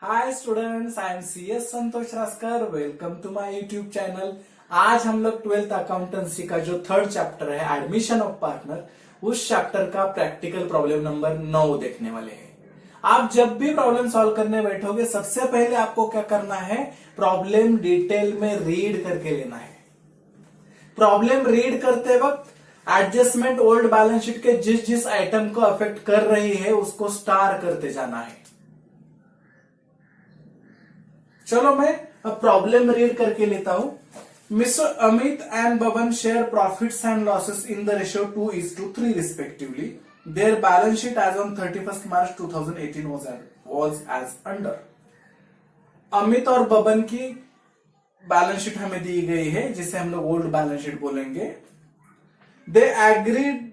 Hi students, I am CS Santosh Raskar. Welcome to my YouTube channel. आज हम लोग 12th accountancy का जो थर्ड चैप्टर है एडमिशन ऑफ पार्टनर, उस चैप्टर का प्रैक्टिकल प्रॉब्लम नंबर 9 देखने वाले हैं। आप जब भी प्रॉब्लम सॉल्व करने बैठोगे सबसे पहले आपको क्या करना है, प्रॉब्लम डिटेल में रीड करके लेना है। प्रॉब्लम रीड करते वक्त एडजस्टमेंट ओल्ड बैलेंस शीट के जिस जिस आइटम को अफेक्ट कर रही है उसको स्टार करते जाना है। चलो मैं अब प्रॉब्लम रीड करके लेता हूं। Mister Amit and Baban share profits and losses in the ratio 2:3 respectively. Their balance sheet as on 31st March 2018 was as under। Amit और बबन की बैलेंस शीट हमें दी गई है जिसे हम लोग ओल्ड बैलेंस शीट बोलेंगे। They agreed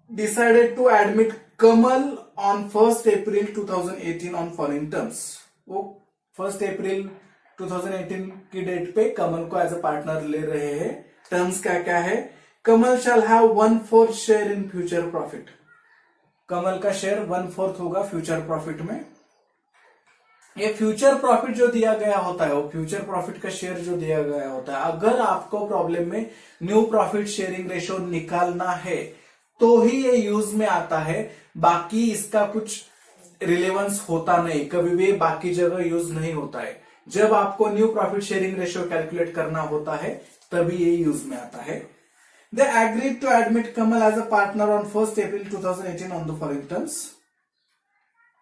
decided to admit Kamal on 1st April 2018 on following terms. वो 1st April 2018 की डेट पे कमल को एज ए पार्टनर ले रहे हैं। टर्म्स क्या क्या है? Kamal shall have 1/4 share in future profit. Kamal का शेयर 1/4 होगा फ्यूचर प्रॉफिट में। ये फ्यूचर प्रॉफिट जो दिया गया होता है, वो फ्यूचर प्रॉफिट का शेयर जो दिया गया होता है, अगर आपको प्रॉब्लम में न्यू प्रॉफिट शेयरिंग रेशियो निकालना है तो ही ये यूज में आता है। बाकी इसका कुछ रिलेवेंस होता नहीं, कभी भी बाकी जगह यूज नहीं होता है। जब आपको new profit sharing ratio calculate करना होता है तभी ये यूज में आता है। They agreed to admit Kamal as a partner on 1st April 2018 on the following terms.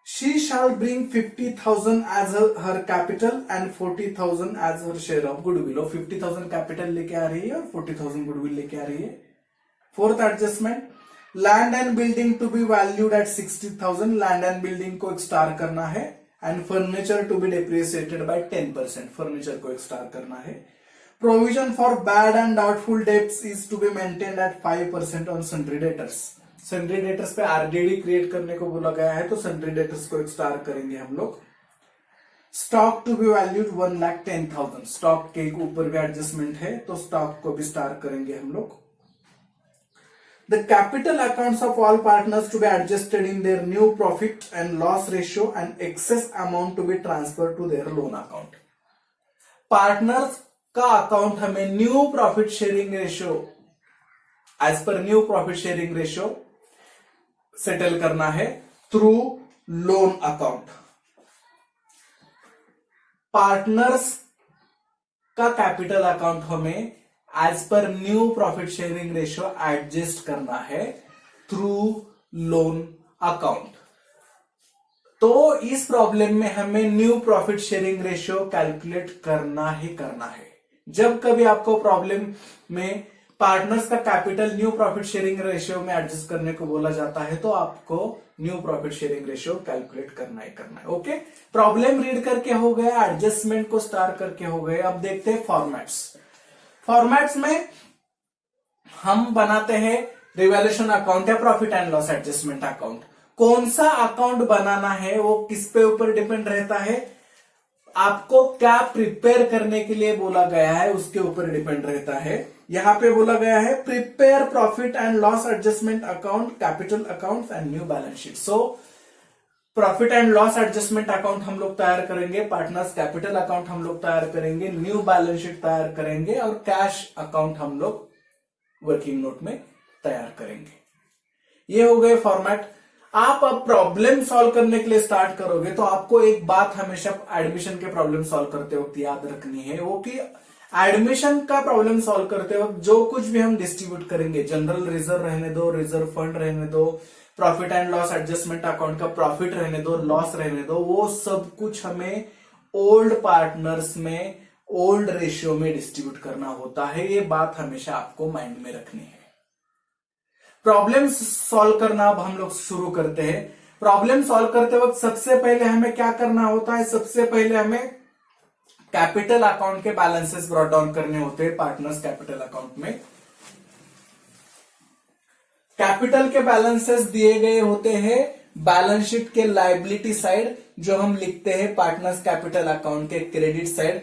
She shall bring 50,000 as her capital and 40,000 as her share of goodwill. 50,000 capital लेके आ रही है और 40,000 गुडविल लेके आ रही है। Fourth adjustment, land and building to be valued at 60,000। Land and building को एक स्टार करना है and furniture to be depreciated by 10%। Furniture को एक स्टार करना है। Provision for bad and doubtful debts is to be maintained at 5% on sundry debtors. Sundry debtors पे RDD create करने को बोला गया है तो सन्ड्री डेटर्स को एक स्टार करेंगे हम लोग। Stock to be valued 1,10,000। Stock के ऊपर भी एडजस्टमेंट है तो स्टॉक को भी स्टार करेंगे हम लोग। The capital accounts of all partners to be adjusted in their new profit and loss ratio and excess amount to be transferred to their loan account। Partners का अकाउंट हमें new profit sharing ratio as per new profit sharing ratio settle करना है through loan account. Partners का capital account हमें as per new profit sharing ratio adjust करना है through loan account. तो इस प्रॉब्लम में हमें new profit sharing ratio calculate करना ही करना है। जब कभी आपको प्रॉब्लम में पार्टनर्स का capital new profit sharing ratio में एडजस्ट करने को बोला जाता है तो आपको new profit sharing ratio calculate करना ही करना है। ओके, प्रॉब्लम रीड करके हो गया, एडजस्टमेंट को स्टार करके हो गए। अब देखते हैं फॉर्मेट्स। फॉर्मेट्स में हम बनाते हैं रिवैल्यूएशन अकाउंट या profit and loss adjustment account. कौन सा अकाउंट बनाना है वो किस पे ऊपर डिपेंड रहता है, आपको क्या प्रिपेयर करने के लिए बोला गया है उसके ऊपर डिपेंड रहता है। यहां पे बोला गया है prepare profit and loss adjustment account, capital account and new balance sheet. So profit and loss adjustment account हम लोग तैयार करेंगे, पार्टनर्स कैपिटल अकाउंट हम लोग तैयार करेंगे, न्यू बैलेंस शीट तैयार करेंगे और कैश अकाउंट हम लोग वर्किंग नोट में तैयार करेंगे। ये हो गए फॉर्मेट। आप अब प्रॉब्लम सॉल्व करने के लिए स्टार्ट करोगे तो आपको एक बात हमेशा एडमिशन के प्रॉब्लम सॉल्व करते वक्त याद रखनी है, वो कि एडमिशन का प्रॉब्लम सॉल्व करते वक्त जो कुछ भी हम डिस्ट्रीब्यूट करेंगे, जनरल रिजर्व रहने दो, रिजर्व फंड रहने दो, profit and loss adjustment account का प्रॉफिट रहने दो, लॉस रहने दो, वो सब कुछ हमें ओल्ड पार्टनर्स में ओल्ड रेशियो में डिस्ट्रीब्यूट करना होता है। ये बात हमेशा आपको माइंड में रखनी है। प्रॉब्लम सॉल्व करना अब हम लोग शुरू करते हैं। प्रॉब्लम सॉल्व करते वक्त सबसे पहले हमें क्या करना होता है, सबसे पहले हमें कैपिटल अकाउंट के बैलेंसेस ब्रॉट डाउन करने होते हैं पार्टनर्स कैपिटल अकाउंट में। कैपिटल के बैलेंसेस दिए गए होते हैं बैलेंस शीट के लायबिलिटी साइड, जो हम लिखते हैं पार्टनर्स कैपिटल अकाउंट के क्रेडिट साइड।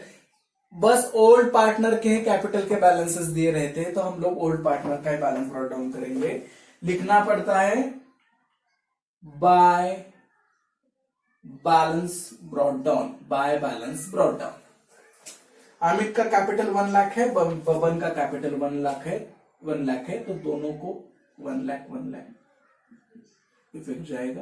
बस ओल्ड पार्टनर के कैपिटल के बैलेंसेस दिए रहते हैं तो हम लोग ओल्ड पार्टनर का बैलेंस ब्रॉट डाउन करेंगे। लिखना पड़ता है by balance brought down, by balance brought down. Amit का कैपिटल 1 लाख है, बबन का कैपिटल 1 लाख है, तो दोनों को 1 लाख इफेक्ट जाएगा।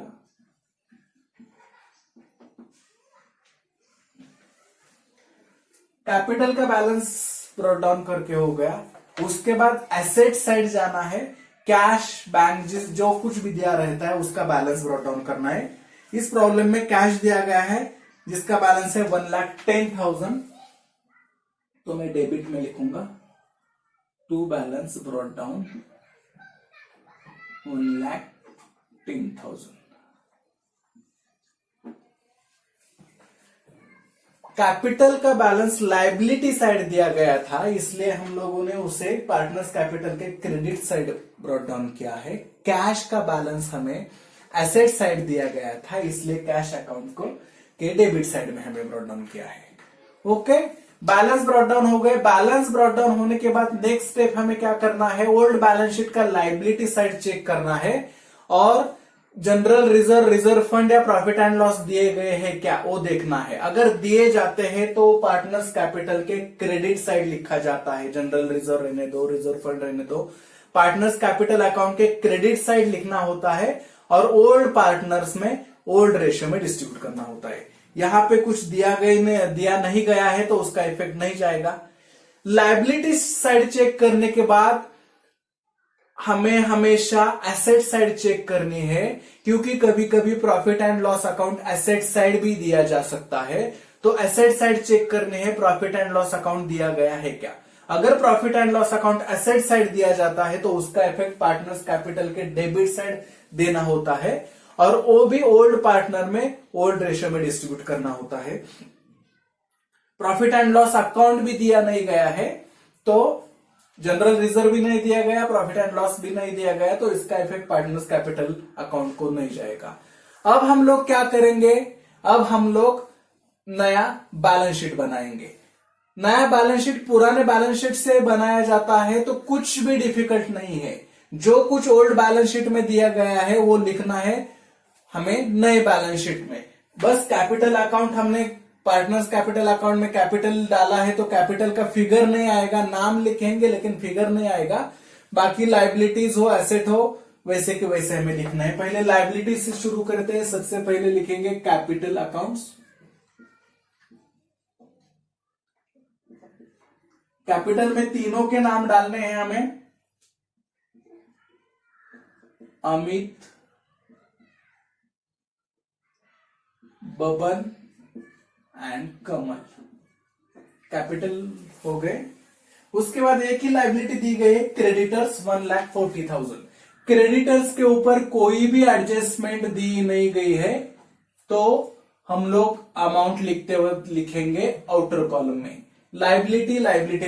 कैपिटल का बैलेंस ब्रॉट डाउन करके हो गया। उसके बाद एसेट साइड जाना है, कैश बैंक जो कुछ भी दिया रहता है उसका बैलेंस ब्रॉट डाउन करना है। इस प्रॉब्लम में कैश दिया गया है जिसका बैलेंस है 1,10,000, तो मैं डेबिट में लिखूंगा to balance brought down 1,10,000। Capital का बैलेंस लायबिलिटी साइड दिया गया था, इसलिए हम लोगों ने उसे पार्टनर्स कैपिटल के क्रेडिट साइड ब्रॉट डाउन किया है। कैश का बैलेंस हमें एसेट साइड दिया गया था, इसलिए कैश अकाउंट को के डेबिट साइड में हमें ब्रॉट डाउन किया है। ओके, बैलेंस ब्रॉट डाउन हो गए। बैलेंस ब्रॉट डाउन होने के बाद नेक्स्ट स्टेप हमें क्या करना है, ओल्ड बैलेंस शीट का लायबिलिटी साइड चेक करना है और जनरल रिजर्व, रिजर्व फंड या प्रॉफिट एंड लॉस दिए गए हैं क्या, वो देखना है। अगर दिए जाते हैं तो पार्टनर्स कैपिटल के क्रेडिट साइड लिखा जाता है। जनरल रिजर्व रहने दो, रिजर्व फंड रहने दो, पार्टनर्स कैपिटल अकाउंट के क्रेडिट साइड लिखना होता है और ओल्ड पार्टनर्स में ओल्ड रेशियो में डिस्ट्रीब्यूट करना होता है। यहां पे कुछ दिया नहीं गया है तो उसका इफेक्ट नहीं जाएगा। लायबिलिटी साइड चेक करने के बाद हमें हमेशा एसेट साइड चेक करनी है, क्योंकि कभी कभी profit and loss account asset side भी दिया जा सकता है। तो एसेट साइड चेक करनी है, प्रॉफिट एंड लॉस अकाउंट दिया गया है क्या। अगर profit and loss account asset side दिया जाता है तो उसका इफेक्ट पार्टनर्स कैपिटल के डेबिट साइड देना होता है और वो भी ओल्ड पार्टनर में ओल्ड रेशियो में डिस्ट्रीब्यूट करना होता है। प्रॉफिट एंड लॉस अकाउंट भी दिया नहीं गया है तो जनरल रिजर्व भी नहीं दिया गया, प्रॉफिट एंड लॉस भी नहीं दिया गया, तो इसका इफेक्ट पार्टनर्स कैपिटल अकाउंट को नहीं जाएगा। अब हम लोग क्या करेंगे, अब हम लोग नया बैलेंस शीट बनाएंगे। नया बैलेंस शीट पुराने बैलेंस शीट से बनाया जाता है तो कुछ भी डिफिकल्ट नहीं है। जो कुछ ओल्ड बैलेंस शीट में दिया गया है वो लिखना है हमें नए बैलेंस शीट में। बस कैपिटल अकाउंट हमने पार्टनर्स कैपिटल अकाउंट में कैपिटल डाला है तो कैपिटल का फिगर नहीं आएगा, नाम लिखेंगे लेकिन फिगर नहीं आएगा। बाकी लायबिलिटीज हो, एसेट हो, वैसे के वैसे हमें लिखना है। पहले लायबिलिटी से शुरू करते हैं। सबसे पहले लिखेंगे कैपिटल अकाउंट्स। कैपिटल में तीनों के नाम डालने हैं हमें, Amit, Baban and Kamal. Capital हो गए। उसके बाद एक ही लायबिलिटी दी गई है, क्रेडिटर्स 1,40,000। क्रेडिटर्स के ऊपर कोई भी एडजस्टमेंट दी नहीं गई है तो हम लोग अमाउंट लिखते वक्त लिखेंगे आउटर कॉलम में। लायबिलिटी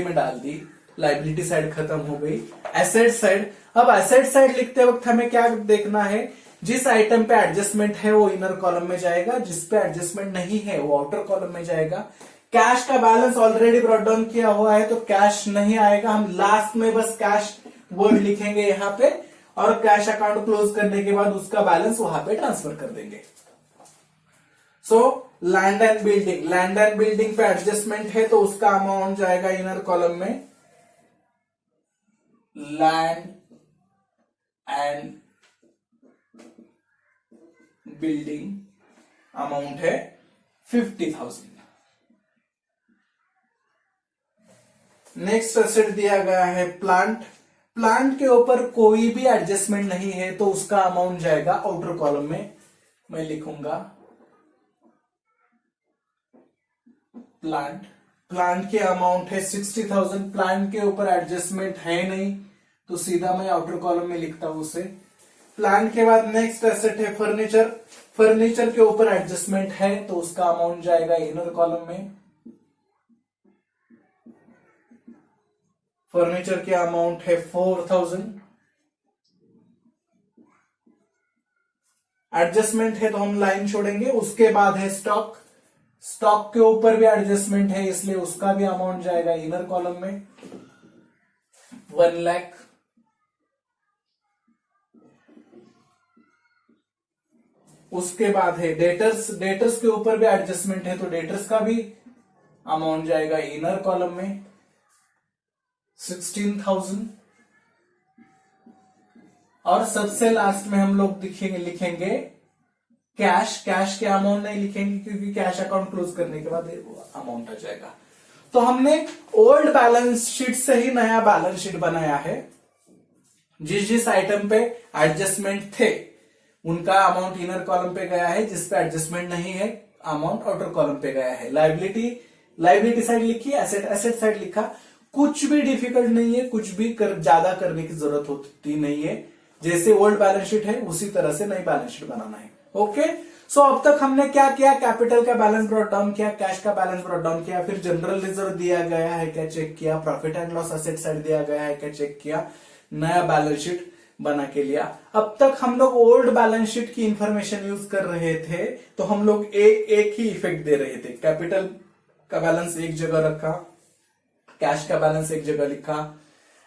में डाल दी, लायबिलिटी साइड खत्म हो गई। एसेट साइड, अब एसेट साइड लिखते वक्त हमें क्या देखना है, जिस आइटम पे एडजस्टमेंट है वो इनर कॉलम में जाएगा, जिस पे एडजस्टमेंट नहीं है वो आउटर कॉलम में जाएगा। कैश का बैलेंस ऑलरेडी ब्रॉट डाउन किया हुआ है तो कैश नहीं आएगा, हम लास्ट में बस कैश वर्ड लिखेंगे यहां पे और कैश अकाउंट क्लोज करने के बाद उसका बैलेंस वहां पे ट्रांसफर कर देंगे। So land and building, land and building पे एडजस्टमेंट है तो उसका अमाउंट जाएगा इनर कॉलम में। लैंड एंड बिल्डिंग अमाउंट है 50,000। नेक्स्ट एसेट दिया गया है प्लांट। प्लांट के ऊपर कोई भी एडजस्टमेंट नहीं है तो उसका अमाउंट जाएगा आउटर कॉलम में। मैं लिखूंगा प्लांट, प्लांट के अमाउंट है 60,000। प्लांट के ऊपर एडजस्टमेंट है नहीं तो सीधा मैं आउटर कॉलम में लिखता हूं उसे। प्लांट के बाद नेक्स्ट एसेट है फर्नीचर। फर्नीचर के ऊपर एडजस्टमेंट है तो उसका अमाउंट जाएगा इनर कॉलम में। फर्नीचर के अमाउंट है 4,000। एडजस्टमेंट है तो हम लाइन छोड़ेंगे। उसके बाद है स्टॉक। स्टॉक के ऊपर भी एडजस्टमेंट है इसलिए उसका भी अमाउंट जाएगा इनर कॉलम में 1 लाख। उसके बाद है डेटर्स, डेटर्स के ऊपर भी एडजस्टमेंट है तो डेटर्स का भी अमाउंट जाएगा इनर कॉलम में 16,000। और सबसे लास्ट में हम लोग लिखेंगे कैश। कैश के अमाउंट नहीं लिखेंगे क्योंकि कैश अकाउंट क्लोज करने के बाद अमाउंट आ जाएगा। तो हमने ओल्ड बैलेंस शीट से ही नया बैलेंस शीट बनाया है। जिस जिस आइटम पे एडजस्टमेंट थे उनका अमाउंट इनर कॉलम पे गया है, जिस पे एडजस्टमेंट नहीं है अमाउंट आउटर कॉलम पे गया है। लाइबिलिटी साइड लिखी, एसेट साइड लिखा। कुछ भी डिफिकल्ट नहीं है, कुछ भी ज्यादा करने की जरूरत होती नहीं है। जैसे ओल्ड बैलेंस शीट है उसी तरह से नई बैलेंस शीट बनाना है। ओके, सो अब तक हमने क्या किया, कैपिटल का बैलेंस ब्रॉट डाउन किया, कैश का बैलेंस ब्रॉट डाउन किया, फिर जनरल रिजर्व दिया गया है क्या चेक किया, profit and loss asset side दिया गया है क्या चेक किया, नया बैलेंस शीट बना के लिया। अब तक हम लोग ओल्ड बैलेंस शीट की इंफॉर्मेशन यूज कर रहे थे तो हम लोग एक ही इफेक्ट दे रहे थे। कैपिटल का बैलेंस एक जगह रखा, कैश का बैलेंस एक जगह लिखा,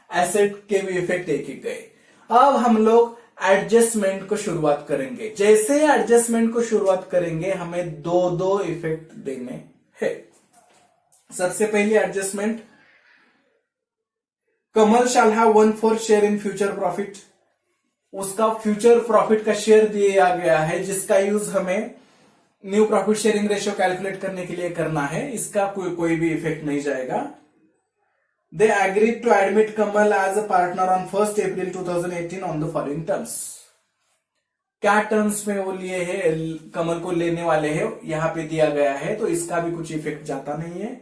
एसेट के भी इफेक्ट एक ही गए। अब हम लोग एडजस्टमेंट को शुरुआत करेंगे। जैसे एडजस्टमेंट को शुरुआत करेंगे हमें दो दो इफेक्ट देने हैं। सबसे पहली adjustment, Kamal shall have 1/4 share in future profit. उसका फ्यूचर प्रॉफिट का शेयर दिया गया है जिसका यूज हमें new profit sharing ratio calculate करने के लिए करना है। इसका कोई भी इफेक्ट नहीं जाएगा। They agreed to admit Kamal as a partner on 1st April 2018 on the following terms. क्या टर्म्स में वो लिए है, कमल को लेने वाले हैं, यहां पे दिया गया है तो इसका भी कुछ इफेक्ट जाता नहीं है।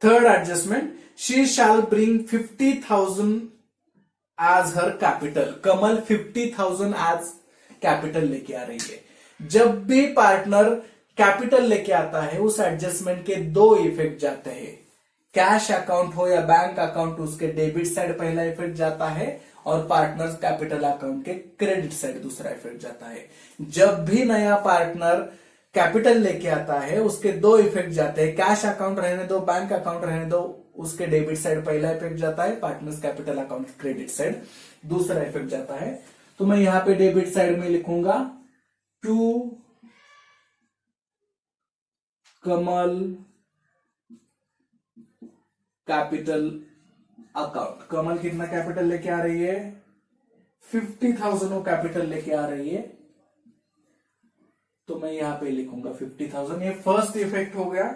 Third adjustment, she shall bring 50,000 as her capital. Kamal 50,000 as capital लेके आ रही है। जब भी पार्टनर कैपिटल लेके आता है उस एडजस्टमेंट के दो इफेक्ट जाते हैं। कैश अकाउंट हो या बैंक अकाउंट, उसके डेबिट साइड पहला इफेक्ट जाता है और पार्टनर्स कैपिटल अकाउंट के क्रेडिट साइड दूसरा इफेक्ट जाता है। जब भी नया पार्टनर कैपिटल लेके आता है उसके दो इफेक्ट जाते हैं। कैश अकाउंट रहने दो, बैंक अकाउंट रहने दो, उसके डेबिट साइड पहला इफेक्ट जाता है, partners capital account credit side दूसरा इफेक्ट जाता है। तो मैं यहां पे डेबिट साइड में लिखूंगा टू कमल कैपिटल अकाउंट। कमल कितना कैपिटल लेके आ रही है, 50,000 वो कैपिटल लेके आ रही है तो मैं यहां पे लिखूंगा 50,000। ये फर्स्ट इफेक्ट हो गया।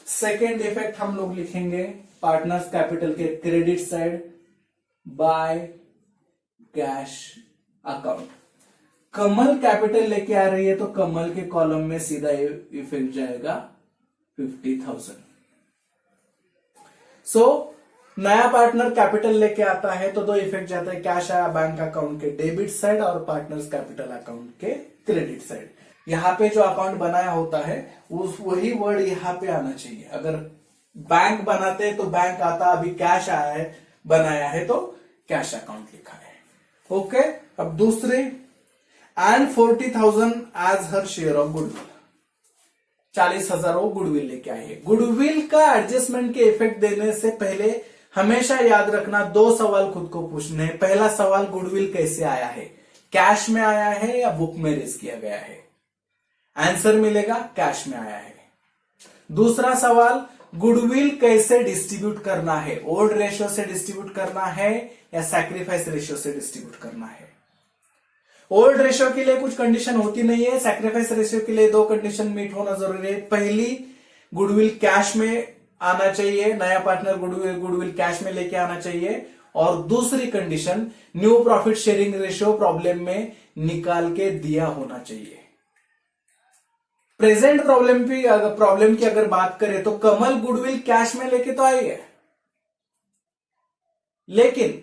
सेकेंड इफेक्ट हम लोग लिखेंगे पार्टनर्स कैपिटल के credit side by cash account. Kamal capital लेके आ रही है तो कमल के कॉलम में सीधा इफेक्ट जाएगा 50,000। सो नया पार्टनर कैपिटल लेके आता है तो दो इफेक्ट जाता है, कैश आया बैंक अकाउंट के डेबिट साइड और पार्टनर्स कैपिटल अकाउंट के क्रेडिट साइड। यहां पे जो अकाउंट बनाया होता है वही वर्ड यहां पे आना चाहिए। अगर बैंक बनाते तो बैंक आता, अभी कैश आया है बनाया है तो कैश अकाउंट लिखा है। ओके, अब दूसरे, and 40,000 as her share of goodwill. 40,000 वो गुडविल लेके आई है। गुडविल का एडजस्टमेंट के इफेक्ट देने से पहले हमेशा याद रखना दो सवाल खुद को पूछने हैं। पहला सवाल, गुडविल कैसे आया है, कैश में आया है या बुक में रेज किया गया है? आंसर मिलेगा कैश में आया है। दूसरा सवाल, गुडविल कैसे डिस्ट्रीब्यूट करना है, ओल्ड रेशियो से डिस्ट्रीब्यूट करना है या सैक्रिफाइस रेशियो से डिस्ट्रीब्यूट करना है? ओल्ड रेशियो के लिए कुछ कंडीशन होती नहीं है, सैक्रिफाइस रेशियो के लिए दो कंडीशन मीट होना जरूरी है। पहली, गुडविल कैश में आना चाहिए, नया पार्टनर गुडविल कैश में लेके आना चाहिए। और दूसरी condition, new profit sharing ratio problem में निकाल के दिया होना चाहिए। प्रेजेंट प्रॉब्लम की अगर बात करें तो कमल गुडविल कैश में लेके तो आई है, लेकिन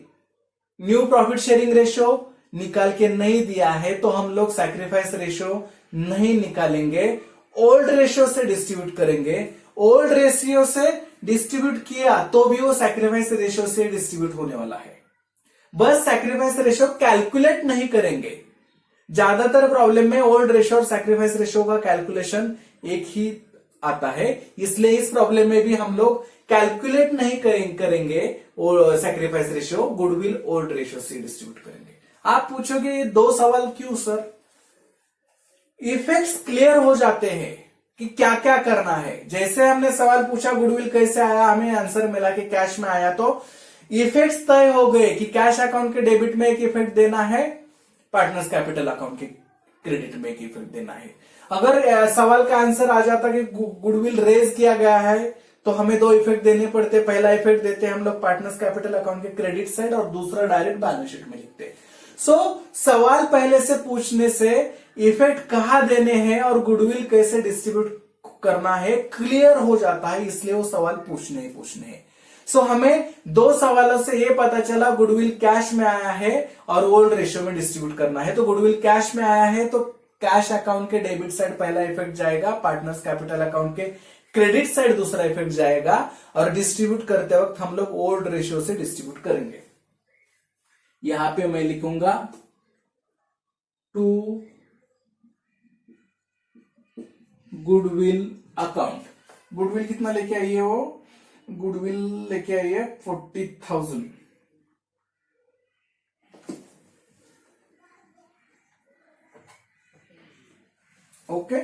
न्यू प्रॉफिट शेयरिंग रेशियो निकाल के नहीं दिया है तो हम लोग सैक्रिफाइस रेशियो नहीं निकालेंगे, ओल्ड रेशियो से डिस्ट्रीब्यूट करेंगे। ओल्ड रेशियो से डिस्ट्रीब्यूट किया तो भी वो सैक्रिफाइस रेशियो से डिस्ट्रीब्यूट होने वाला है। बस सैक्रिफाइस रेशियो कैलकुलेट नहीं करेंगे। ज्यादातर प्रॉब्लम में ओल्ड रेशियो और सैक्रिफाइस रेशियो का कैलकुलेशन एक ही आता है, इसलिए इस प्रॉब्लम में भी हम लोग कैलकुलेट नहीं करेंगे sacrifice ratio, goodwill old ratio से डिस्ट्रीब्यूट करेंगे। आप पूछोगे ये दो सवाल क्यों सर? इफेक्ट्स क्लियर हो जाते हैं कि क्या क्या करना है। जैसे हमने सवाल पूछा गुडविल कैसे आया, हमें आंसर मिला कि कैश में आया, तो इफेक्ट्स तय हो गए कि कैश अकाउंट के डेबिट में एक इफेक्ट देना है, पार्टनर्स कैपिटल अकाउंट के क्रेडिट में एक इफेक्ट देना है। अगर सवाल का आंसर आ जाता कि गुडविल रेज किया गया है तो हमें दो इफेक्ट देने पड़ते। पहला इफेक्ट देते हम लोग पार्टनर्स कैपिटल अकाउंट के क्रेडिट साइड और दूसरा डायरेक्ट बैलेंस शीट में लिखते। सो सवाल पहले से पूछने से इफेक्ट कहां देने हैं और गुडविल कैसे डिस्ट्रीब्यूट करना है क्लियर हो जाता है, इसलिए वो सवाल पूछने ही पूछने हैं। सो हमें दो सवालों से ये पता चला गुडविल कैश में आया है और ओल्ड रेशियो में डिस्ट्रीब्यूट करना है। तो गुडविल कैश में आया है तो कैश अकाउंट के डेबिट साइड पहला इफेक्ट जाएगा, पार्टनर्स कैपिटल अकाउंट के क्रेडिट साइड दूसरा इफेक्ट जाएगा, और डिस्ट्रीब्यूट करते वक्त हम लोग ओल्ड रेशियो से डिस्ट्रीब्यूट करेंगे। यहां पे मैं लिखूंगा टू गुडविल अकाउंट। गुडविल कितना लेके आई है वो? गुडविल लेके आई है 40,000। ओके।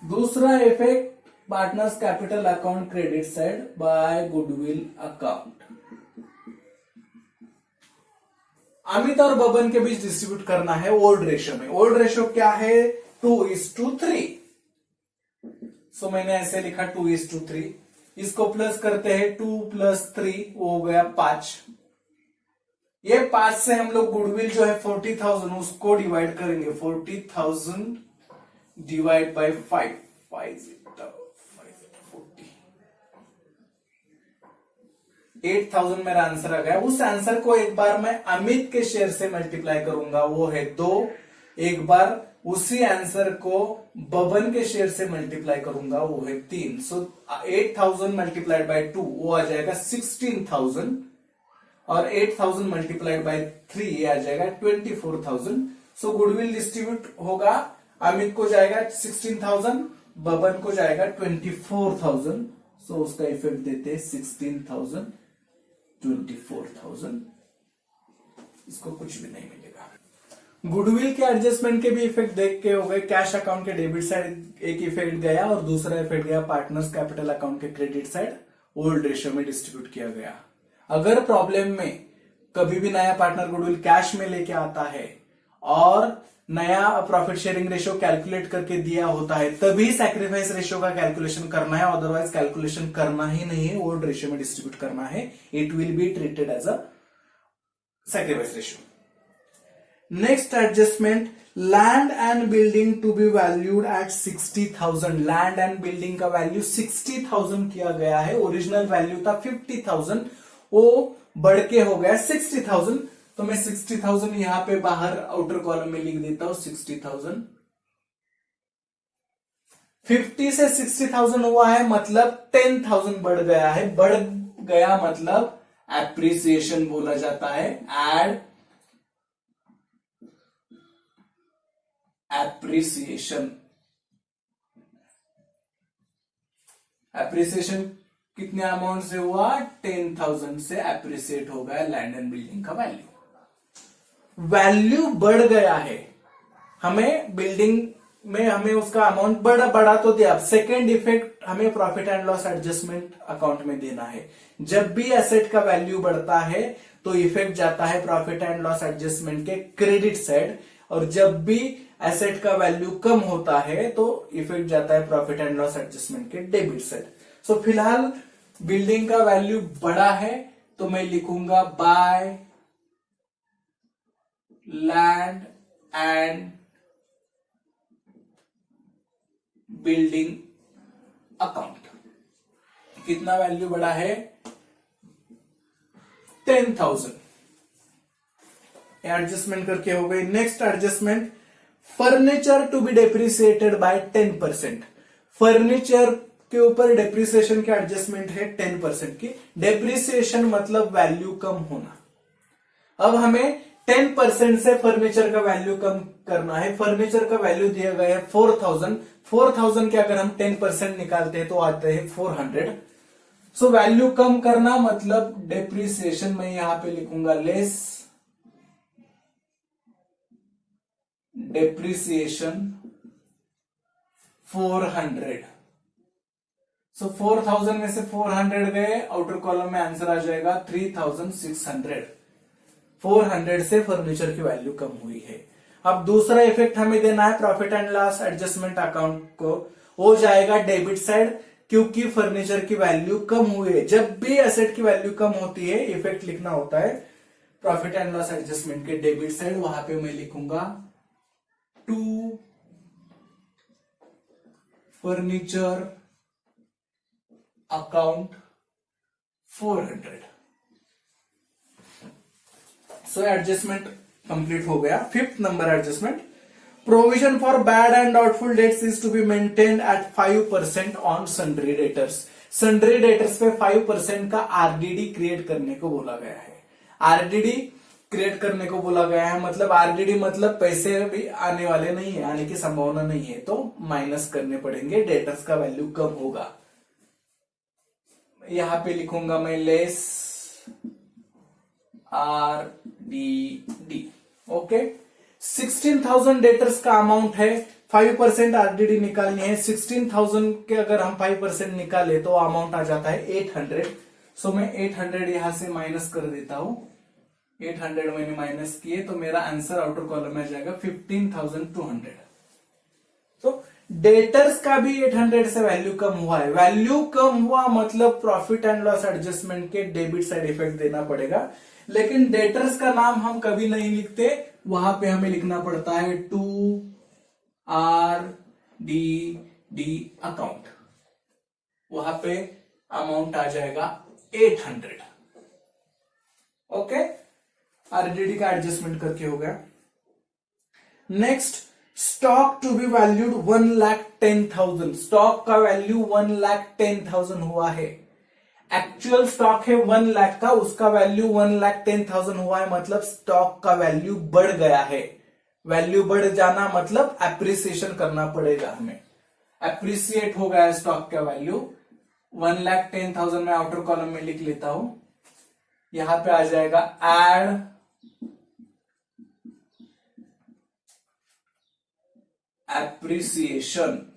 दूसरा effect partners capital account credit side by goodwill account. Amit और बबन के बीच डिस्ट्रीब्यूट करना है ओल्ड रेशियो में। ओल्ड रेशियो क्या है? 2:3। सो मैंने ऐसे लिखा 2:3। इसको प्लस करते हैं, 2 + 3 हो गया 5। ये 5 से हम लोग गुडविल जो है 40,000 उसको डिवाइड करेंगे। 40,000 डिवाइड बाय 5, 5 40, 8,000 मेरा आंसर आ गया। उस आंसर को एक बार मैं अमित के शेयर से मल्टीप्लाई करूंगा, वो है 2। एक बार उसी आंसर को बबन के शेयर से मल्टीप्लाई करूंगा, वो है 3। सो 8,000 मल्टीप्लाइड बाय 2 वो आ जाएगा 16,000, और 8,000 मल्टीप्लाइड बाय 3 ये आ जाएगा 24,000। सो गुडविल डिस्ट्रीब्यूट होगा, अमित को जाएगा 16,000, बबन को जाएगा 24,000। सो उसका इफेक्ट देते हैं 16,000, 24,000। इसको कुछ भी नहीं मिलेगा। गुडविल के एडजस्टमेंट के भी इफेक्ट देख के हो गए। कैश अकाउंट के डेबिट साइड एक इफेक्ट गया और दूसरा इफेक्ट गया पार्टनर्स कैपिटल अकाउंट के क्रेडिट साइड ओल्ड रेशियो में डिस्ट्रीब्यूट किया गया। अगर प्रॉब्लम में कभी भी नया पार्टनर गुडविल कैश में लेके आता है और नया प्रॉफिट शेयरिंग रेशियो कैलकुलेट करके दिया होता है, तभी सैक्रिफाइस रेशियो का कैलकुलेशन करना है, अदरवाइज कैलकुलेशन करना ही नहीं है, ओल्ड रेशियो में डिस्ट्रीब्यूट करना है। It will be treated as a sacrifice ratio. Next adjustment, land and building to be valued at 60,000। Land and building का वैल्यू 60,000 किया गया है। ओरिजिनल वैल्यू था 50,000, वो बढ़ के हो गया 60,000। तो मैं 60,000 यहां पे बाहर आउटर कॉलम में लिख देता हूं 60,000। 50 से 60,000 हुआ है मतलब 10,000 बढ़ गया है। बढ़ गया मतलब एप्रिसिएशन बोला जाता है। Add appreciation. एप्रिसिएशन कितने अमाउंट से हुआ? 10,000 से एप्रिसिएट हो गया लैंड एंड बिल्डिंग का वैल्यू। वैल्यू बढ़ गया है, हमें बिल्डिंग में हमें उसका अमाउंट बढ़ा तो दिया। सेकेंड इफेक्ट हमें profit and loss adjustment account में देना है। जब भी एसेट का वैल्यू बढ़ता है तो इफेक्ट जाता है प्रॉफिट एंड लॉस एडजस्टमेंट के क्रेडिट साइड, और जब भी एसेट का वैल्यू कम होता है तो इफेक्ट जाता है प्रॉफिट एंड लॉस एडजस्टमेंट के डेबिट साइड। सो फिलहाल बिल्डिंग का वैल्यू बढ़ा है तो मैं लिखूंगा by land and building account. कितना वैल्यू बढ़ा है? 10,000। एडजस्टमेंट करके हो गई। Next adjustment, furniture to be depreciated by 10%। Furniture के ऊपर डेप्रिसिएशन की एडजस्टमेंट है 10% की। डेप्रिसिएशन मतलब वैल्यू कम होना। अब हमें 10% से फर्नीचर का वैल्यू कम करना है। फर्नीचर का वैल्यू दिया गया है 4,000। 4,000 के अगर हम 10% निकालते हैं तो आते हैं 400। सो वैल्यू कम करना मतलब डेप्रिसिएशन मैं यहां पे लिखूंगा लेस डेप्रिसिएशन 400। सो 4000 में से 400 गए, आउटर कॉलम में आंसर आ जाएगा 3600। 400 से फर्नीचर की वैल्यू कम हुई है। अब दूसरा इफेक्ट हमें देना है profit and loss adjustment account को, हो जाएगा डेबिट साइड, क्योंकि फर्नीचर की वैल्यू कम हुई है। जब भी एसेट की वैल्यू कम होती है इफेक्ट लिखना होता है प्रॉफिट एंड लॉस एडजस्टमेंट के डेबिट साइड। वहां पे मैं लिखूंगा to furniture account 400। So adjustment complete हो गया। Fifth number adjustment, provision for bad and doubtful debts is to be maintained at 5% on sundry debtors. Sundry debtors पे 5% का RDD create करने को बोला गया है। आरडीडी क्रिएट करने को बोला गया है मतलब आरडीडी मतलब पैसे भी आने वाले नहीं है, आने की संभावना नहीं है, तो माइनस करने पड़ेंगे, डेटर्स का वैल्यू कम होगा। यहां पे लिखूंगा मैं लेस आरडीडी। ओके, 16,000 डेटर्स का अमाउंट है, 5% आरडीडी निकालनी है। 16,000 के अगर हम 5% निकाले तो अमाउंट आ जाता है 800। सो मैं 800 यहां से माइनस कर देता हूं। 800 मैंने माइनस किए तो मेरा आंसर आउटर कॉलम में आ जाएगा 15,200। तो डेटर्स का भी 800 से वैल्यू कम हुआ है। वैल्यू कम हुआ मतलब प्रॉफिट एंड लॉस एडजस्टमेंट के डेबिट साइड इफेक्ट देना पड़ेगा, लेकिन डेटर्स का नाम हम कभी नहीं लिखते, वहां पे हमें लिखना पड़ता है to R D D account. वहां पे अमाउंट आ जाएगा 800। ओके, आरडीडी का एडजस्टमेंट करके हो गया। Next, stock to be valued 1,10,000। Stock का वैल्यू 1,10,000 हुआ है। एक्चुअल स्टॉक है 1 लाख का, उसका वैल्यू 1,10,000 हुआ है, मतलब स्टॉक का वैल्यू बढ़ गया है। वैल्यू बढ़ जाना मतलब एप्रिसिएशन करना पड़ेगा हमें। एप्रिसिएट हो गया है स्टॉक का वैल्यू 1,10,000 में आउटर कॉलम में लिख लेता हूं। यहां पे आ जाएगा एड एप्रिसिएशन।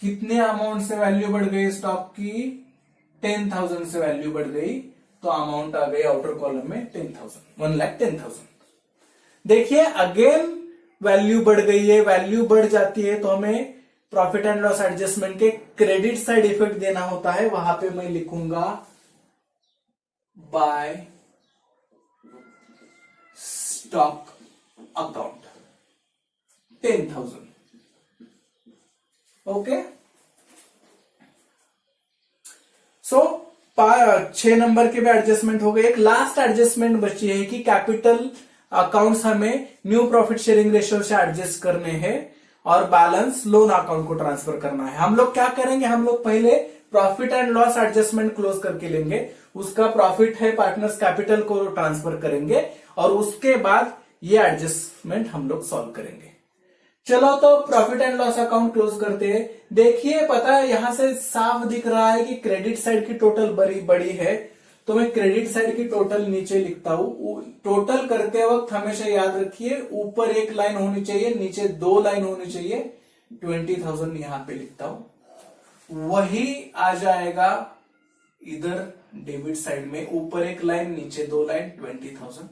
कितने अमाउंट से वैल्यू बढ़ गई स्टॉक की? 10,000 से वैल्यू बढ़ गई, तो अमाउंट आ गई आउटर कॉलम में 10,000, 1,10,000। देखिए अगेन वैल्यू बढ़ गई है। वैल्यू बढ़ जाती है तो हमें प्रॉफिट एंड लॉस एडजस्टमेंट के क्रेडिट साइड इफेक्ट देना होता है। वहां पे मैं लिखूंगा बाय स्टॉक अकाउंट 10,000। ओके, सो 6 नंबर के भी एडजस्टमेंट हो गए। एक लास्ट एडजस्टमेंट बची है कि कैपिटल अकाउंट्स हमें न्यू प्रॉफिट शेयरिंग रेशियो से एडजस्ट करने हैं और बैलेंस लोन अकाउंट को ट्रांसफर करना है। हम लोग क्या करेंगे, हम लोग पहले profit and loss adjustment close करके लेंगे, उसका प्रॉफिट है पार्टनर्स कैपिटल को ट्रांसफर करेंगे और उसके बाद ये एडजस्टमेंट हम लोग सॉल्व करेंगे। चलो तो profit and loss account close करते हैं। देखिए पता है यहां से साफ दिख रहा है कि क्रेडिट साइड की टोटल बड़ी है, तो मैं क्रेडिट साइड की टोटल नीचे लिखता हूं। टोटल करते वक्त हमेशा याद रखिए ऊपर एक लाइन होनी चाहिए, नीचे 2 लाइन होनी चाहिए। 20,000 यहां पे लिखता हूं, वही आ जाएगा इधर डेबिट साइड में, ऊपर एक लाइन नीचे 2 लाइन 20,000।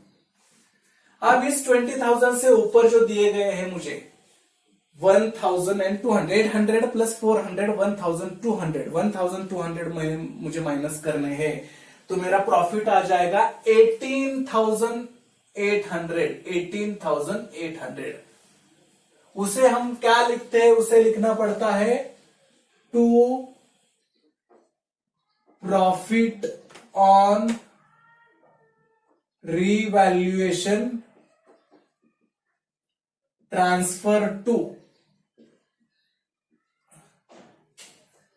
अब इस 20,000 से ऊपर जो दिए गए हैं मुझे 1,200, 800 प्लस 400 1,200, 1,200 मुझे माइनस करने हैं, तो मेरा प्रॉफिट आ जाएगा 18,800। 18,800 उसे हम क्या लिखते हैं, उसे लिखना पड़ता है to profit on revaluation transfer to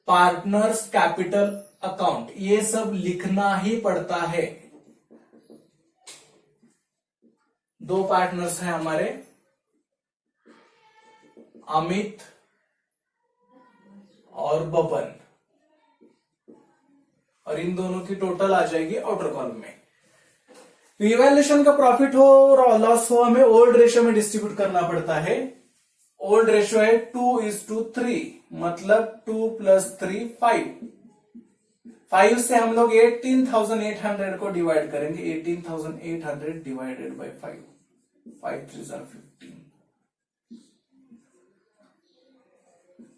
partners capital account. ये सब लिखना ही पड़ता है। 2 पार्टनर्स हैं हमारे, अमित और बबन, और इन दोनों की टोटल आ जाएगी आउटर कॉलम में। रिवैल्यूएशन का प्रॉफिट हो और लॉस हो हमें ओल्ड रेशियो में डिस्ट्रीब्यूट करना पड़ता है। ओल्ड रेशियो है 2:3, मतलब 2 + 3 5। 5 से हम लोग 18,800 को डिवाइड करेंगे। 18,800 डिवाइडेड बाई 5, 5 3 15।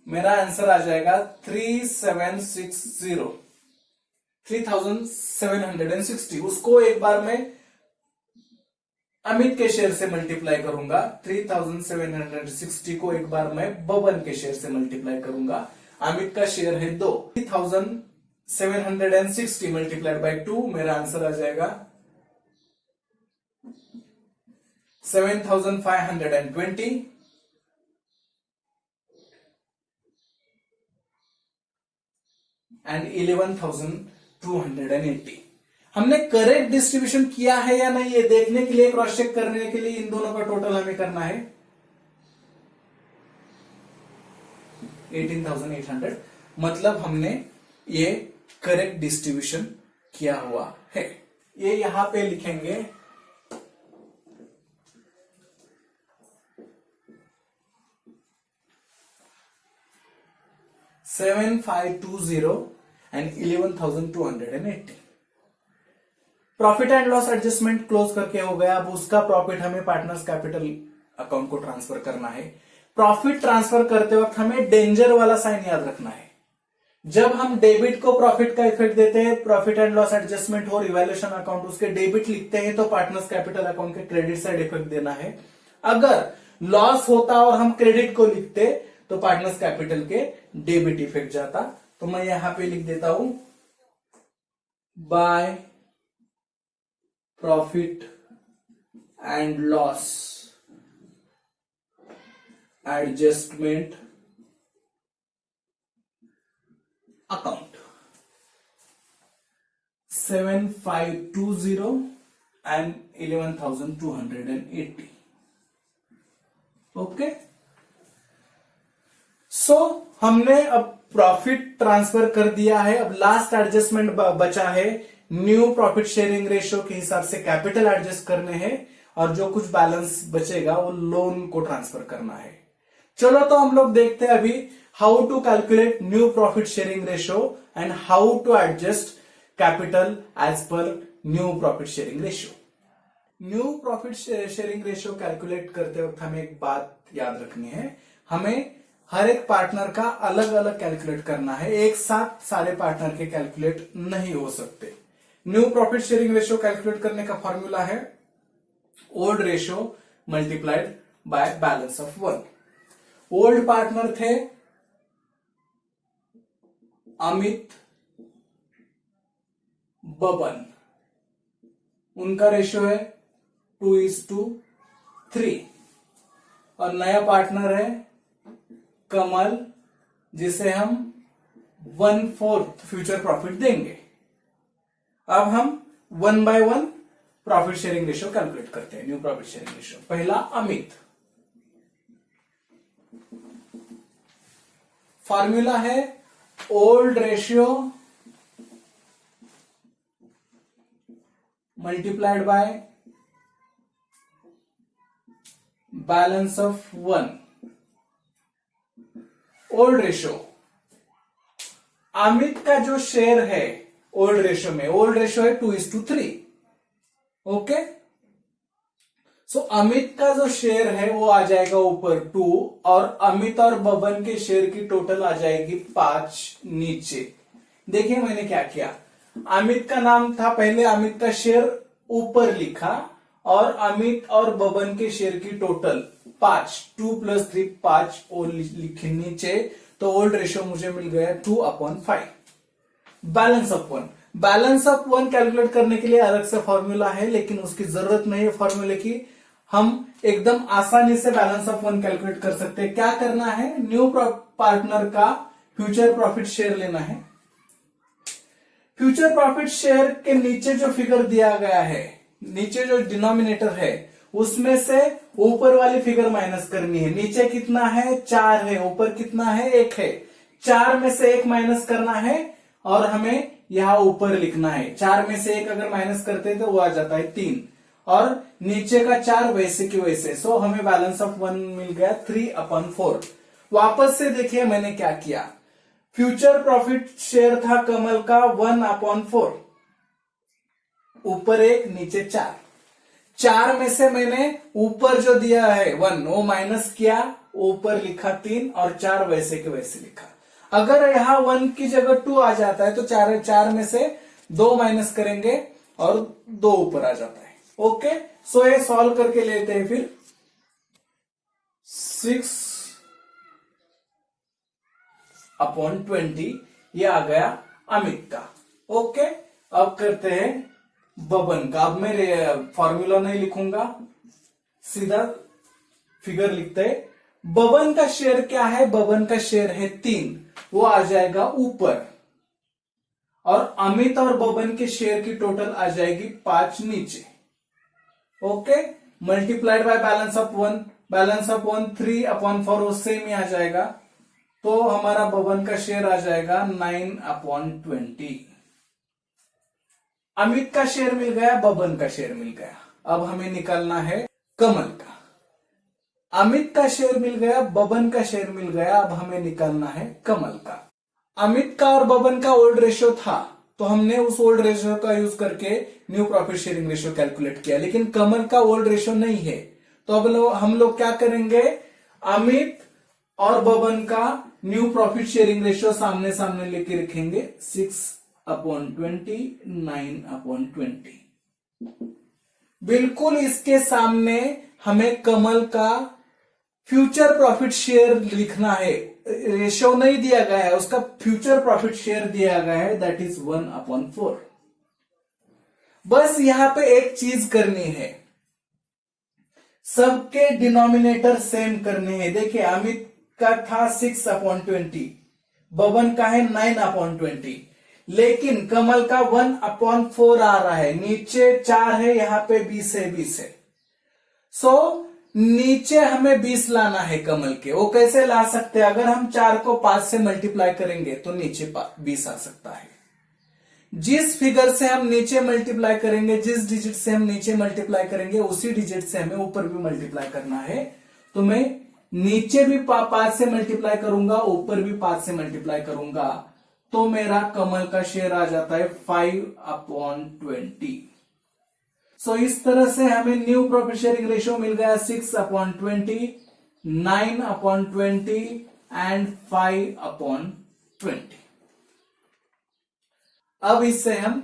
मेरा आंसर आ जाएगा 3760, 3760। उसको एक बार मैं अमित के शेयर से मल्टीप्लाई करूंगा। 3760 को एक बार मैं बबन के शेयर से मल्टीप्लाई करूंगा। अमित का शेयर है 2। 3760 मल्टीप्लाइड बाई 2, मेरा आंसर आ जाएगा 7520 एंड 11,280। हमने करेक्ट डिस्ट्रीब्यूशन किया है या नहीं ये देखने के लिए, क्रॉस चेक करने के लिए इन दोनों का टोटल हमें करना है 18,800, मतलब हमने ये करेक्ट डिस्ट्रीब्यूशन किया हुआ है। ये यहां पे लिखेंगे 7520 and 11,280। Profit and loss adjustment close करके हो गया। अब उसका प्रॉफिट हमें पार्टनर्स कैपिटल अकाउंट को ट्रांसफर करना है। प्रॉफिट ट्रांसफर करते वक्त हमें डेंजर वाला साइन याद रखना है। जब हम डेबिट को प्रॉफिट का इफेक्ट देते हैं, प्रॉफिट एंड लॉस एडजस्टमेंट हो, रिवैल्यूएशन अकाउंट उसके डेबिट लिखते हैं, तो पार्टनर्स कैपिटल अकाउंट के क्रेडिट साइड इफेक्ट देना है। अगर लॉस होता और हम क्रेडिट को लिखते तो पार्टनर्स कैपिटल के डेबिट इफेक्ट जाता। तो मैं यहां पे लिख देता हूं by profit and loss adjustment account 7520 and 11,280। Okay, so हमने अब प्रॉफिट ट्रांसफर कर दिया है। अब लास्ट एडजस्टमेंट बचा है, न्यू प्रॉफिट शेयरिंग रेशियो के हिसाब से कैपिटल एडजस्ट करने हैं और जो कुछ बैलेंस बचेगा वो लोन को ट्रांसफर करना है। चलो तो हम लोग देखते हैं अभी how to calculate new profit sharing ratio and how to adjust capital as per new profit sharing ratio. New profit sharing ratio calculate करते वक्त हमें एक बात याद रखनी है, हमें हर एक पार्टनर का अलग अलग कैलकुलेट करना है। एक साथ सारे पार्टनर के कैलकुलेट नहीं हो सकते। New profit sharing ratio calculate करने का फॉर्मूला है old ratio multiplied by balance of 1। Old partner थे अमित, बबन, उनका रेशियो है 2:3। और नया पार्टनर है कमल, जिसे हम 1/4 फ्यूचर प्रॉफिट देंगे। अब हम 1/1 प्रॉफिट शेयरिंग रेशियो कैलकुलेट करते हैं। न्यू प्रॉफिट शेयरिंग रेशियो, पहला अमित, फॉर्मूला है old ratio multiplied by balance of 1। Old ratio, Amit का जो शेयर है ओल्ड रेशियो में, ओल्ड रेशियो है 2:3। ओके, सो अमित का जो शेयर है वो आ जाएगा ऊपर 2 और अमित और बबन के शेयर की टोटल आ जाएगी 5 नीचे। देखिए मैंने क्या किया, अमित का नाम था पहले, अमित का शेयर ऊपर लिखा और अमित और बबन के शेयर की टोटल 5, 2 + 3 5 और लिखे नीचे। तो ओल्ड रेशियो मुझे मिल गया 2/5। Balance of 1, balance of 1 calculate करने के लिए अलग से फॉर्मूला है, लेकिन उसकी जरूरत नहीं है फॉर्मूले की। हम एकदम आसानी से बैलेंस ऑफ 1 कैलकुलेट कर सकते हैं। क्या करना है, न्यू पार्टनर का फ्यूचर प्रॉफिट शेयर लेना है। फ्यूचर प्रॉफिट शेयर के नीचे जो फिगर दिया गया है, नीचे जो डिनोमिनेटर है, उसमें से ऊपर वाली फिगर माइनस करनी है। नीचे कितना है, 4 है, ऊपर कितना है, 1 है। 4 में से 1 माइनस करना है और हमें यहां ऊपर लिखना है। 4 में से 1 अगर माइनस करते हैं तो वो आ जाता है 3। और नीचे का 4 वैसे की वैसे। सो हमें बैलेंस ऑफ 1 मिल गया 3/4। वापस से देखिए मैंने क्या किया, फ्यूचर प्रॉफिट शेयर था कमल का 1/4, ऊपर 1 नीचे 4। 4 में से मैंने ऊपर जो दिया है 1 वो माइनस किया, ऊपर लिखा 3 और 4 वैसे के वैसे लिखा। अगर यहां 1 की जगह 2 आ जाता है तो 4 में से 2 माइनस करेंगे और 2 ऊपर आ जाता है। ओके, सो ये सॉल्व करके लेते हैं फिर। 6/20 ये आ गया अमित का। ओके, अब करते हैं बबन का। अब मैं फॉर्मूला नहीं लिखूंगा, सीधा फिगर लिखते हैं। बबन का शेयर क्या है, बबन का शेयर है 3, वो आ जाएगा ऊपर, और अमित और बबन के शेयर की टोटल आ जाएगी 5 नीचे। Okay, multiplied by balance of 1, balance of 1 3/4 वो सेम ही आ जाएगा, तो हमारा बबन का शेयर आ जाएगा 9/20। अमित का शेयर मिल गया, बबन का शेयर मिल गया। अब हमें निकालना है कमल का। अमित का शेयर मिल गया, बबन का शेयर मिल गया, अब हमें निकालना है कमल का। अमित का और बबन का ओल्ड रेशियो था, तो हमने उस ओल्ड रेशियो का यूज करके new profit sharing ratio calculate किया, लेकिन कमल का ओल्ड रेशियो नहीं है। तो अब हम लोग क्या करेंगे, अमित और बबन का न्यू प्रॉफिट शेयरिंग रेशियो सामने सामने लेके रखेंगे। 6/20 9/20। बिल्कुल इसके सामने हमें कमल का फ्यूचर प्रॉफिट शेयर लिखना है। रेशियो नहीं दिया गया है, उसका फ्यूचर प्रॉफिट शेयर दिया गया है, दैट इज 1/4। बस यहां पे एक चीज करनी है, सबके डिनोमिनेटर सेम करने हैं। देखिए अमित का था 6/20, बबन का है 9/20, लेकिन कमल का 1/4 आ रहा है, नीचे 4 है, यहां पे 20 है, 20 है। सो नीचे हमें 20 लाना है कमल के। वो कैसे ला सकते हैं, अगर हम 4 को 5 से मल्टीप्लाई करेंगे तो नीचे 20 आ सकता है। जिस फिगर से हम नीचे मल्टीप्लाई करेंगे, जिस डिजिट से हम नीचे मल्टीप्लाई करेंगे, उसी डिजिट से हमें ऊपर भी मल्टीप्लाई करना है। तो मैं नीचे भी 5 से मल्टीप्लाई करूंगा, ऊपर भी 5 से मल्टीप्लाई करूंगा, तो मेरा कमल का शेयर आ जाता है 5/20। सो इस तरह से हमें न्यू प्रॉफिट शेयरिंग रेशियो मिल गया 6/20, 9/20 एंड 5/20। अब इससे हम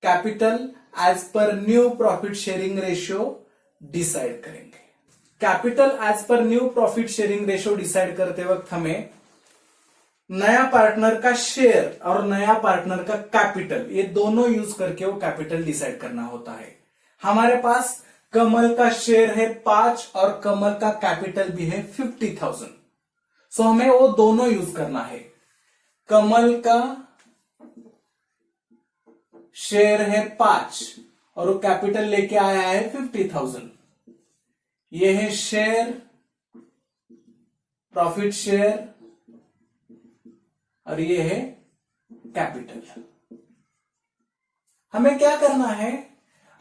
capital as per new profit sharing ratio decide करेंगे। Capital as per new profit sharing ratio decide करते वक्त हमें नया पार्टनर का शेयर और नया पार्टनर का कैपिटल, ये दोनों यूज करके वो कैपिटल डिसाइड करना होता है। हमारे पास कमल का शेयर है 5 और कमल का कैपिटल भी है 50,000। सो हमें वो दोनों यूज करना है। कमल का शेयर है 5 और वो कैपिटल लेके आया है 50,000। ये है शेयर, प्रॉफिट शेयर, और ये है कैपिटल। हमें क्या करना है,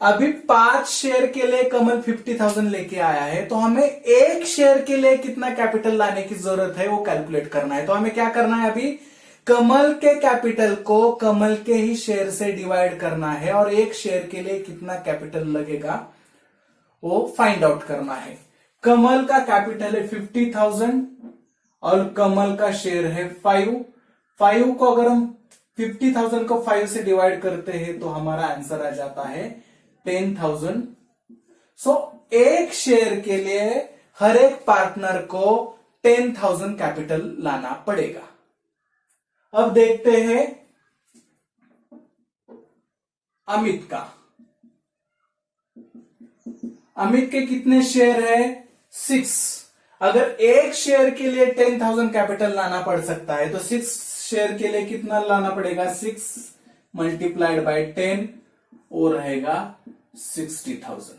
अभी 5 शेयर के लिए कमल 50,000 लेके आया है, तो हमें एक शेयर के लिए कितना कैपिटल लाने की जरूरत है वो कैलकुलेट करना है। तो हमें क्या करना है, अभी कमल के कैपिटल को कमल के ही शेयर से डिवाइड करना है और एक शेयर के लिए कितना कैपिटल लगेगा वो फाइंड आउट करना है। कमल का कैपिटल है 50,000 और कमल का शेयर है 5 को अगर हम 50,000 को 5 से डिवाइड करते हैं तो हमारा आंसर आ जाता है 10,000। सो एक शेयर के लिए हर एक पार्टनर को 10,000 कैपिटल लाना पड़ेगा। अब देखते हैं अमित का। अमित के कितने शेयर है, 6। अगर एक शेयर के लिए 10,000 कैपिटल लाना पड़ सकता है तो 6 शेयर के लिए कितना लाना पड़ेगा, 6 मल्टीप्लाइड बाय 10 वो रहेगा 60,000।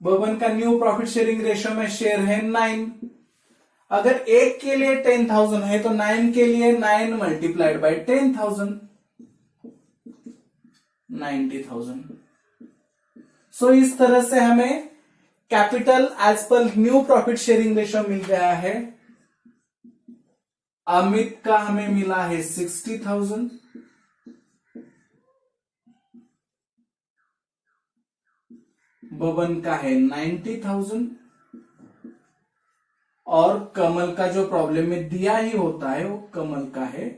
बबन का न्यू प्रॉफिट शेयरिंग रेशियो में शेयर है 9। अगर एक के लिए 10,000 है तो 9 के लिए 9 मल्टीप्लाइड बाय 10,000 90,000। सो इस तरह से हमें capital as per new profit sharing ratio मिल गया है। अमित का हमें मिला है 60,000, बबन का है 90,000 और कमल का जो प्रॉब्लम में दिया ही होता है वो कमल का है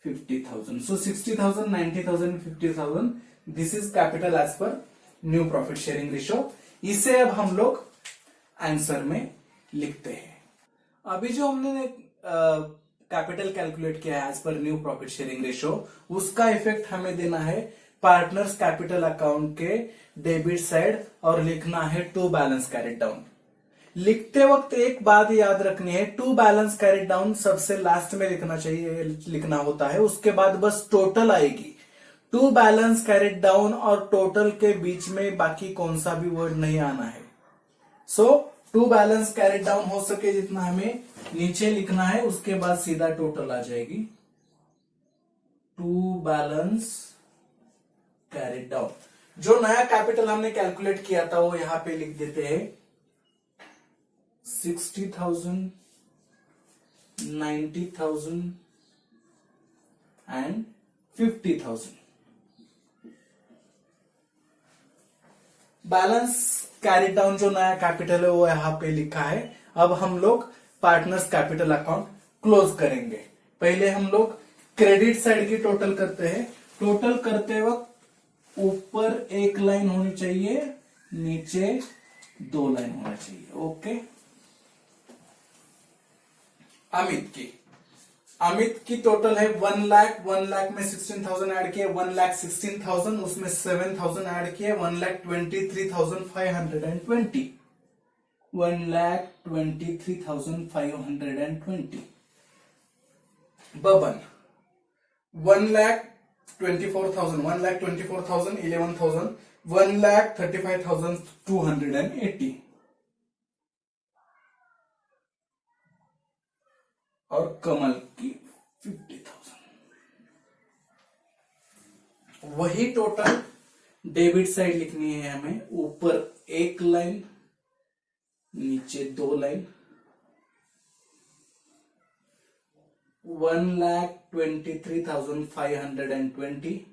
50,000। So 60,000, 90,000, 50,000, this is capital as per new profit sharing ratio. इसे अब हम लोग आंसर में लिखते हैं। अभी जो हमने कैपिटल कैलकुलेट किया है as per new profit sharing ratio, उसका इफेक्ट हमें देना है पार्टनर्स कैपिटल अकाउंट के डेबिट साइड और लिखना है टू बैलेंस कैरिड डाउन। लिखते वक्त एक बात याद रखनी है, टू बैलेंस कैरिड डाउन सबसे लास्ट में लिखना चाहिए, लिखना होता है, उसके बाद बस टोटल आएगी। टू बैलेंस कैरिड डाउन और टोटल के बीच में बाकी कौन सा भी वर्ड नहीं आना है। सो टू बैलेंस कैरिड डाउन हो सके जितना हमें नीचे लिखना है, उसके बाद सीधा टोटल आ जाएगी। टू बैलेंस कैरिड डाउन, जो नया कैपिटल हमने कैलकुलेट किया था वो यहां पे लिख देते हैं 60,000, 90,000 एंड 50,000। बैलेंस कैरिड डाउन जो नया कैपिटल है वो यहां पे लिखा है। अब हम लोग पार्टनर्स कैपिटल अकाउंट क्लोज करेंगे। पहले हम लोग क्रेडिट साइड की टोटल करते हैं। टोटल करते वक्त ऊपर एक लाइन होनी चाहिए, नीचे दो लाइन होना चाहिए। ओके। अमित की टोटल है 1 लाख। 1 लाख में 16,000 ऐड किए, 1,16,000, उसमें 7,000 ऐड किए, 1,23,520, 1,23,520। बबन 1,24,000, 1,24,000, 11,000, 1,35,280 और कमल की 50,000। वही टोटल डेबिट साइड लिखनी है हमें। ऊपर एक लाइन, नीचे दो लाइन। 1,23,520,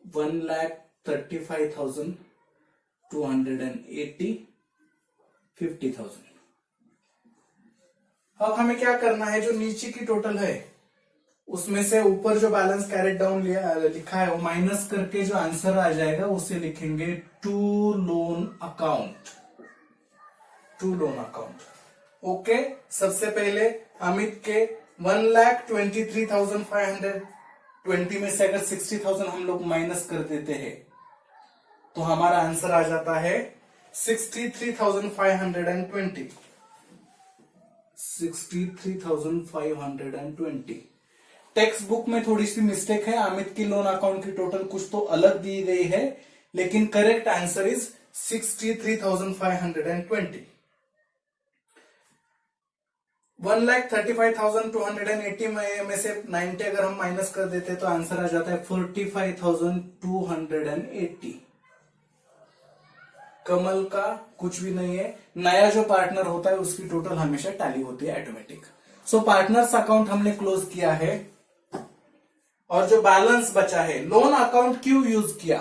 1,35,280, 50,000। अब हमें क्या करना है, जो नीचे की टोटल है उसमें से ऊपर जो बैलेंस कैरिड डाउन लिखा है वो माइनस करके जो आंसर आ जाएगा उसे लिखेंगे to loan account. To loan account. Okay. सबसे पहले अमित के 1,23,520 में से अगर 60,000 हम लोग माइनस कर देते हैं तो हमारा आंसर आ जाता है 63,520। 63,520। टेक्स्ट बुक में थोड़ी सी मिस्टेक है। अमित की लोन अकाउंट की टोटल कुछ तो अलग दी गई है, लेकिन करेक्ट आंसर इज 63,520। 1,35,280 में से 90 अगर हम माइनस कर देते तो आंसर आ जाता है 45,280। कमल का कुछ भी नहीं है। नया जो पार्टनर होता है उसकी टोटल हमेशा टैली होती है ऑटोमेटिक। सो पार्टनर्स अकाउंट हमने क्लोज किया है और जो बैलेंस बचा है, लोन अकाउंट क्यों यूज किया?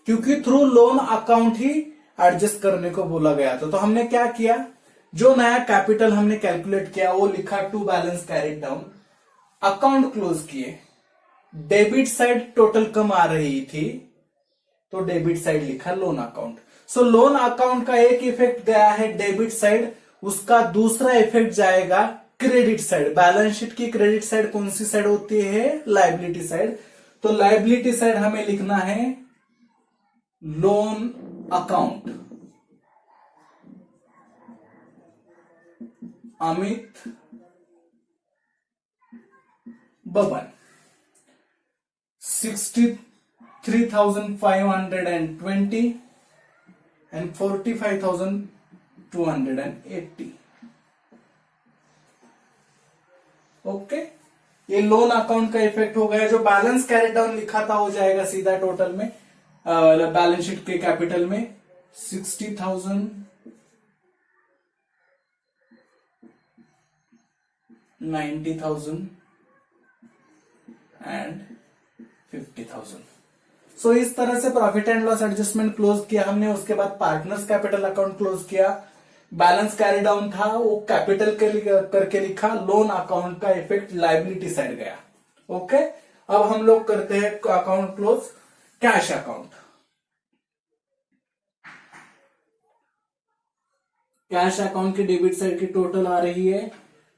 क्योंकि थ्रू लोन अकाउंट ही एडजस्ट करने को बोला गया था। तो हमने क्या किया, जो नया कैपिटल हमने कैलकुलेट किया वो लिखा to balance carried down, account close किए। डेबिट साइड टोटल कम आ रही थी तो डेबिट साइड लिखा loan account. So loan account का एक इफेक्ट गया है डेबिट साइड, उसका दूसरा इफेक्ट जाएगा क्रेडिट साइड। बैलेंस शीट की क्रेडिट साइड कौन सी साइड होती है? Liability side. तो लायबिलिटी साइड हमें लिखना है loan account. Amit, Baban 63,520 and 45,280. Okay. ये लोन अकाउंट का इफेक्ट हो गया। जो बैलेंस कैरी डाउन लिखा था हो जाएगा सीधा टोटल में, बैलेंस शीट के कैपिटल में 60,000, 90,000 एंड 50,000। सो इस तरह से profit and loss adjustment close किया हमने। उसके बाद पार्टनर्स कैपिटल अकाउंट क्लोज किया। बैलेंस कैरी डाउन था वो कैपिटल करके लिखा। लोन अकाउंट का इफेक्ट लायबिलिटी साइड गया। ओके, अब हम लोग करते हैं account close cash account. Cash account की डेबिट साइड की टोटल आ रही है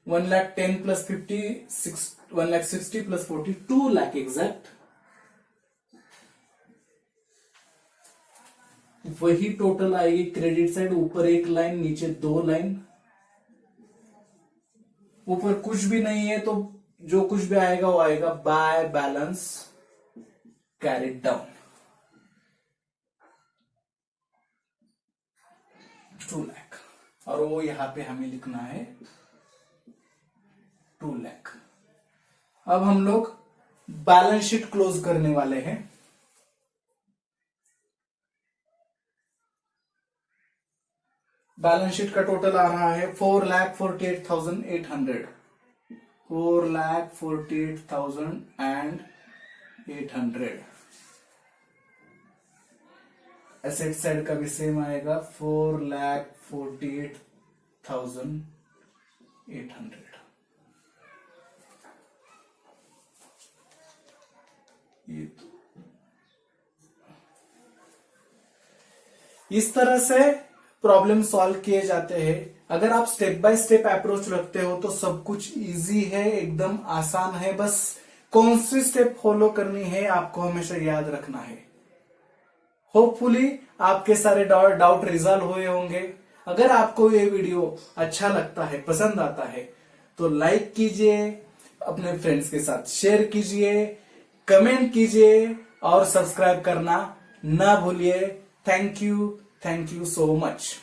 1,10,000 प्लस 50, 1,60,000 प्लस 40, 2 लाख एग्जैक्ट। वही टोटल आएगी क्रेडिट साइड। ऊपर एक लाइन, नीचे 2 लाइन। ऊपर कुछ भी नहीं है तो जो कुछ भी आएगा वो आएगा by balance carried down 2 lakh, और वो यहां पे हमें लिखना है 2 लाख। अब हम लोग बैलेंस शीट क्लोज करने वाले हैं। बैलेंस शीट का टोटल आ रहा है 4,48,800, 4,48,800। एसेट साइड का भी सेम आएगा 4,48,800। ये तो इस तरह से प्रॉब्लम सॉल्व किए जाते हैं। अगर आप स्टेप बाय स्टेप अप्रोच रखते हो तो सब कुछ इजी है, एकदम आसान है। बस कौन सी स्टेप फॉलो करनी है आपको हमेशा याद रखना है। होपफुली आपके सारे डाउट रिजॉल्व हुए होंगे। अगर आपको ये वीडियो अच्छा लगता है, पसंद आता है, तो लाइक कीजिए, अपने फ्रेंड्स के साथ शेयर कीजिए, कमेंट कीजिए और सब्सक्राइब करना ना भूलिए। Thank you so much.